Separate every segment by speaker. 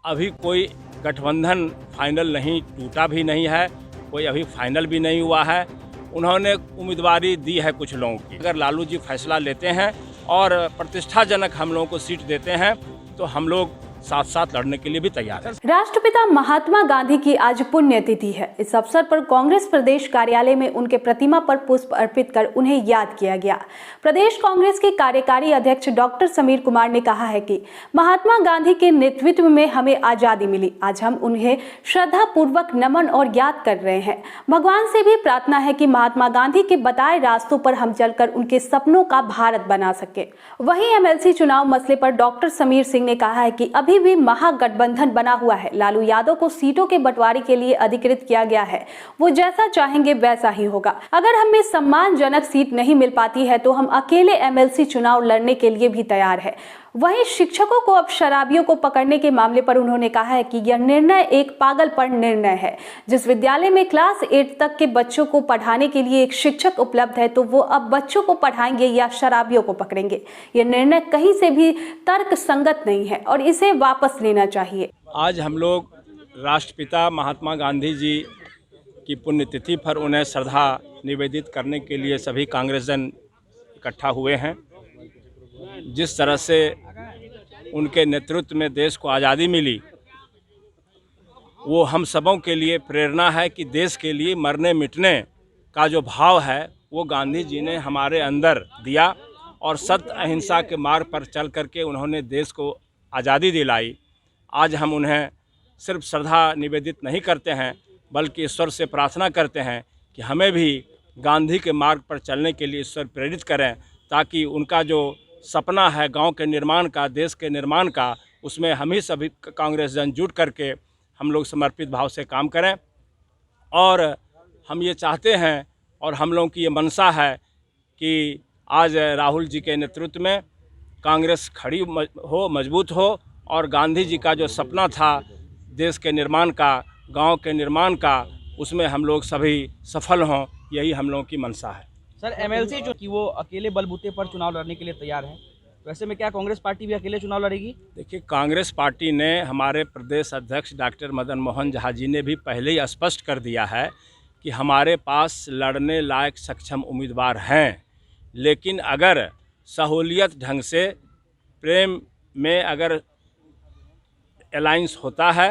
Speaker 1: अभी कोई गठबंधन फाइनल नहीं, टूटा भी नहीं है, कोई अभी फाइनल भी नहीं हुआ है। उन्होंने उम्मीदवारी दी है कुछ लोगों की। अगर लालू जी फैसला लेते हैं और प्रतिष्ठाजनक हम लोगों को सीट देते हैं तो हम लोग साथ साथ लड़ने के लिए भी तैयार हैं।
Speaker 2: राष्ट्रपिता महात्मा गांधी की आज पुण्यतिथि है। इस अवसर पर कांग्रेस प्रदेश कार्यालय में उनके प्रतिमा पर पुष्प अर्पित कर उन्हें याद किया गया। प्रदेश कांग्रेस के कार्यकारी अध्यक्ष डॉक्टर समीर कुमार ने कहा है कि महात्मा गांधी के नेतृत्व में हमें आजादी मिली। आज हम उन्हें श्रद्धा पूर्वक नमन और याद कर रहे हैं। भगवान से भी प्रार्थना है कि महात्मा गांधी के बताए रास्तों पर हम चलकर उनके सपनों का भारत बना सके। वहीं एमएलसी चुनाव मसले पर डॉक्टर समीर सिंह ने कहा है कि अभी भी महागठबंधन बना हुआ है। लालू यादव को सीटों के बंटवारे के लिए अधिकृत किया गया है। वो जैसा चाहेंगे वैसा ही होगा। अगर हमें सम्मानजनक सीट नहीं मिल पाती है तो हम अकेले एमएलसी चुनाव लड़ने के लिए भी तैयार है। वहीं शिक्षकों को अब शराबियों को पकड़ने के मामले पर उन्होंने कहा है कि यह निर्णय एक पागलपन निर्णय है। जिस विद्यालय में क्लास 8 तक के बच्चों को पढ़ाने के लिए एक शिक्षक उपलब्ध है तो वो अब बच्चों को पढ़ाएंगे या शराबियों को पकड़ेंगे। यह निर्णय कहीं से भी तर्क संगत नहीं है और इसे वापस लेना चाहिए।
Speaker 1: आज हम लोग राष्ट्रपिता महात्मा गांधी जी की पुण्यतिथि पर उन्हें श्रद्धा निवेदित करने के लिए सभी कांग्रेसजन इकट्ठा हुए हैं। जिस तरह से उनके नेतृत्व में देश को आज़ादी मिली, वो हम सबों के लिए प्रेरणा है कि देश के लिए मरने मिटने का जो भाव है वो गांधी जी ने हमारे अंदर दिया और सत्य अहिंसा के मार्ग पर चल करके उन्होंने देश को आज़ादी दिलाई। आज हम उन्हें सिर्फ श्रद्धा निवेदित नहीं करते हैं बल्कि ईश्वर से प्रार्थना करते हैं कि हमें भी गांधी के मार्ग पर चलने के लिए ईश्वर प्रेरित करें, ताकि उनका जो सपना है गांव के निर्माण का, देश के निर्माण का, उसमें हम ही सभी कांग्रेसजन जुट करके हम लोग समर्पित भाव से काम करें। और हम ये चाहते हैं और हम लोगों की ये मनसा है कि आज राहुल जी के नेतृत्व में कांग्रेस खड़ी हो, मजबूत हो और गांधी जी का जो सपना था देश के निर्माण का, गांव के निर्माण का, उसमें हम लोग सभी सफल हों, यही हम लोगों की मनसा है।
Speaker 3: सर, एमएलसी जो कि वो अकेले बलबूते पर चुनाव लड़ने के लिए तैयार है, वैसे में क्या कांग्रेस पार्टी भी अकेले चुनाव लड़ेगी?
Speaker 1: देखिए, कांग्रेस पार्टी ने, हमारे प्रदेश अध्यक्ष डॉक्टर मदन मोहन झा जी ने भी पहले ही स्पष्ट कर दिया है कि हमारे पास लड़ने लायक सक्षम उम्मीदवार हैं, लेकिन अगर सहूलियत ढंग से प्रेम में अगर अलायंस होता है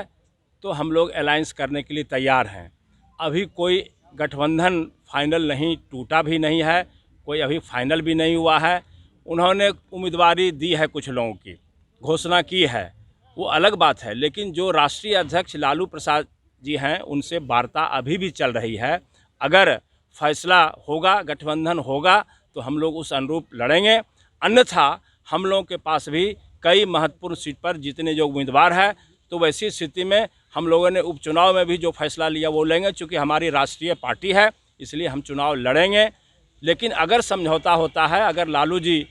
Speaker 1: तो हम लोग अलायंस करने के लिए तैयार हैं। अभी कोई गठबंधन फाइनल नहीं, टूटा भी नहीं है, कोई अभी फाइनल भी नहीं हुआ है। उन्होंने उम्मीदवारी दी है कुछ लोगों की, घोषणा की है, वो अलग बात है, लेकिन जो राष्ट्रीय अध्यक्ष लालू प्रसाद जी हैं उनसे वार्ता अभी भी चल रही है। अगर फैसला होगा, गठबंधन होगा तो हम लोग उस अनुरूप लड़ेंगे। अन्यथा हम लोगों के पास भी कई महत्वपूर्ण सीट पर जितने जो उम्मीदवार है, तो वैसी स्थिति में हम लोगों ने उपचुनाव में भी जो फैसला लिया वो लेंगे। चूँकि हमारी राष्ट्रीय पार्टी है इसलिए हम चुनाव लड़ेंगे। लेकिन अगर समझौता होता है, अगर लालू जी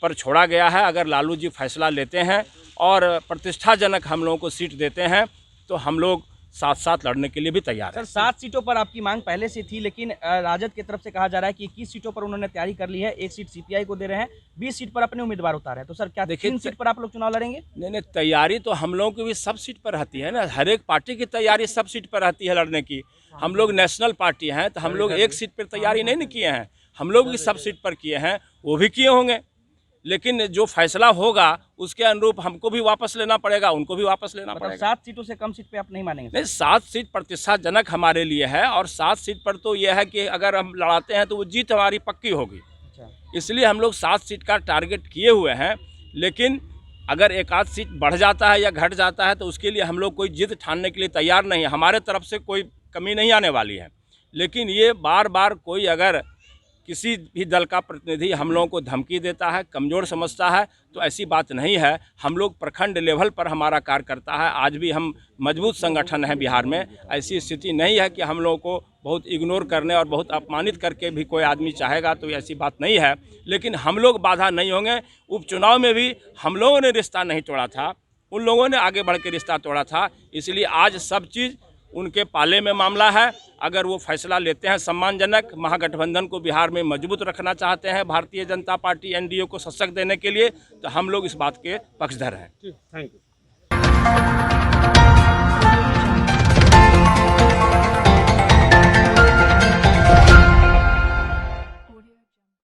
Speaker 1: पर छोड़ा गया है, अगर लालू जी फैसला लेते हैं और प्रतिष्ठाजनक हम लोगों को सीट देते हैं तो हम लोग साथ साथ लड़ने के लिए भी तैयार हैं।
Speaker 3: सर, 7 सीटों पर आपकी मांग पहले से थी, लेकिन राजद की तरफ से कहा जा रहा है कि 21 सीटों पर उन्होंने तैयारी कर ली है। 1 सीट सीपीआई को दे रहे हैं, 20 सीट पर अपने उम्मीदवार उतारे हैं। तो सर, क्या 3 सीट पर आप लोग चुनाव लड़ेंगे?
Speaker 1: नहीं, तैयारी तो हम लोगों की भी सब सीट पर रहती है ना। हर एक पार्टी की तैयारी सब सीट पर रहती है लड़ने की। हम लोग नेशनल पार्टी हैं तो हम लोग एक सीट पर तैयारी नहीं किए हैं, हम लोग भी सब सीट पर किए हैं, वो भी किए होंगे। लेकिन जो फैसला होगा उसके अनुरूप हमको भी वापस लेना पड़ेगा, उनको भी वापस लेना पड़ेगा।
Speaker 3: 7 सीटों से कम सीट पे आप नहीं मानेंगे?
Speaker 1: नहीं, 7 सीट प्रतिष्ठाजनक हमारे लिए है और 7 सीट पर तो यह है कि अगर हम लड़ाते हैं तो वो जीत हमारी पक्की होगी। इसलिए हम लोग 7 सीट का टारगेट किए हुए हैं। लेकिन अगर एक आध सीट बढ़ जाता है या घट जाता है तो उसके लिए हम लोग कोई जिद ठानने के लिए तैयार नहीं है। हमारे तरफ से कोई कमी नहीं आने वाली है। लेकिन ये बार बार कोई अगर किसी भी दल का प्रतिनिधि हम लोगों को धमकी देता है, कमज़ोर समझता है, तो ऐसी बात नहीं है। हम लोग प्रखंड लेवल पर हमारा कार्य करता है। आज भी हम मजबूत संगठन है बिहार में। ऐसी स्थिति नहीं है कि हम लोगों को बहुत इग्नोर करने और बहुत अपमानित करके भी कोई आदमी चाहेगा, तो ऐसी बात नहीं है। लेकिन हम लोग बाधा नहीं होंगे। उपचुनाव में भी हम लोगों ने रिश्ता नहीं तोड़ा था, उन लोगों ने आगे बढ़ के रिश्ता तोड़ा था। इसलिए आज सब चीज़ उनके पाले में मामला है। अगर वो फैसला लेते हैं सम्मानजनक, महागठबंधन को बिहार में मजबूत रखना चाहते हैं, भारतीय जनता पार्टी एनडीए को सशक्त देने के लिए, तो हम लोग इस बात के पक्षधर हैं।
Speaker 3: Thank you.